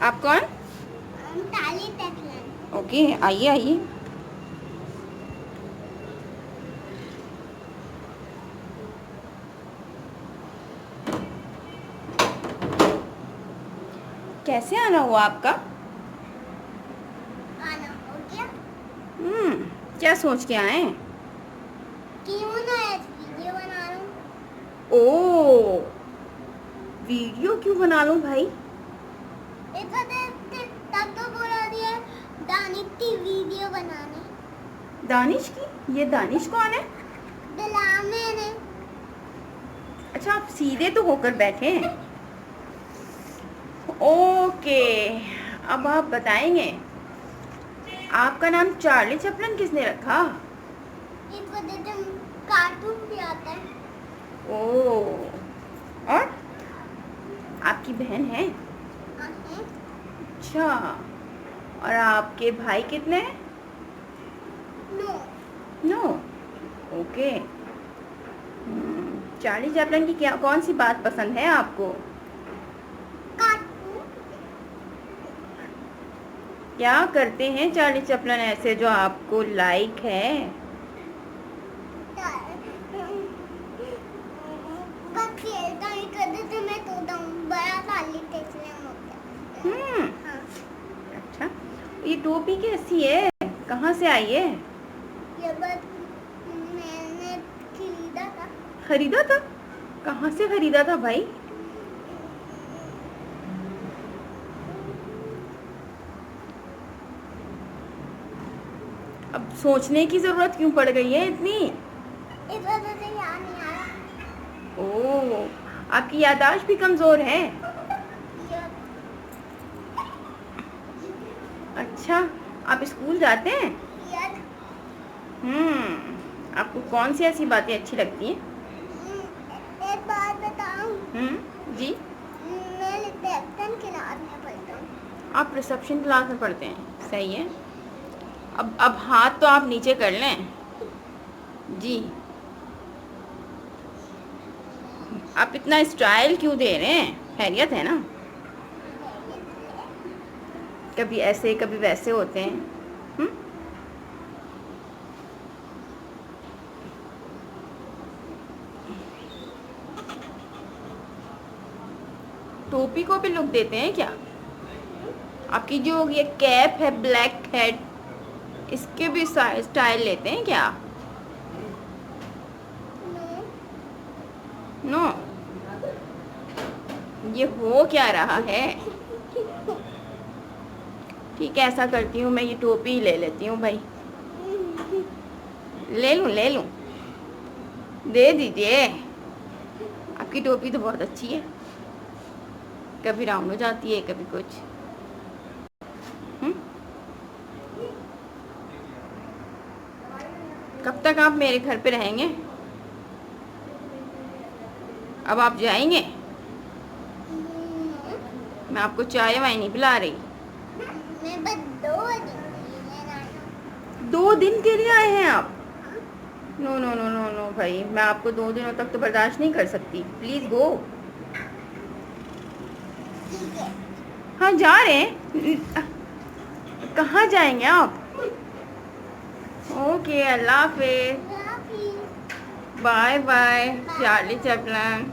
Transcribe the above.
आप कौन? Charlie Chaplin. Okay, आइए आइए। कैसे आना हुआ आपका? आना हो गया। क्या सोच के आए? क्यों ना ऐसे वीडियो बना रहा हूँ। ओ, वीडियो क्यों बना लूं भाई? इतना देर से तब तो बोला दिया दानिश की वीडियो बनाने। दानिश की? ये दानिश कौन है? दिला मैंने। अच्छा, आप सीधे तो होकर बैठे हैं। ओके, अब आप बताएंगे आपका नाम चार्ली चैपलिन किसने रखा? इस वजह से कार्टून भी आता है। ओ, और आपकी बहन है? हैं? अच्छा, और आपके भाई कितने हैं? No. No. Okay. Charlie Chaplin की क्या कौन सी बात पसंद है आपको? कार्टून। क्या करते हैं चार्ली चैपलिन ऐसे जो आपको लाइक है? बस खेलता ही करते थे। मैं तो बड़ा साली चैपलिन हो गया। हम्म। हाँ। अच्छा, ये टोपी कैसी है? कहाँ से आई है? ये बस मैंने खरीदा था। खरीदा था? कहाँ से खरीदा था भाई? अब सोचने की जरूरत क्यों पड़ गई है इतनी? इस वजह से याद नहीं आ रहा। ओह, आपकी याददाश्त भी कमजोर है। ये अच्छा, आप स्कूल जाते हैं? ये आपको कौन सी ऐसी बातें अच्छी लगती हैं? एक बात बताऊं। जी। मैं रिसेप्शन क्लास में पढ़ता हूँ। आप रिसेप्शन क्लास में पढ़ते हैं, सही है। अब हाथ तो आप नीचे कर लें। जी। आप इतना स्टाइल क्यों दे रहे हैं? खैरियत है ना? कभी ऐसे कभी वैसे होते हैं। टोपी को भी लुक देते हैं क्या? आपकी जो ये कैप है, ब्लैक हेड, इसके भी स्टाइल लेते हैं क्या? नो। ये हो क्या रहा है? ठीक है, ऐसा करती हूँ मैं, ये टोपी ले लेती हूँ भाई। ले लूँ ले लूँ? दे दीजिए। आपकी टोपी तो बहुत अच्छी है, कभी राउंड हो जाती है कभी कुछ। कब तक आप मेरे घर पे रहेंगे? अब आप जाएंगे? मैं आपको चाय वाय नहीं पिला रही। मैं बस 2 दिन के लिए आया हूँ। 2 दिन के लिए आए हैं आप? No no no no no भाई, मैं आपको 2 दिनों तक तो बर्दाश्त नहीं कर सकती। Please go. ठीक है। हाँ, जा रहे हैं? कहाँ जाएंगे आप? ओके, अल्लाह हाफिज़। काफी। Bye bye Charlie Chaplin.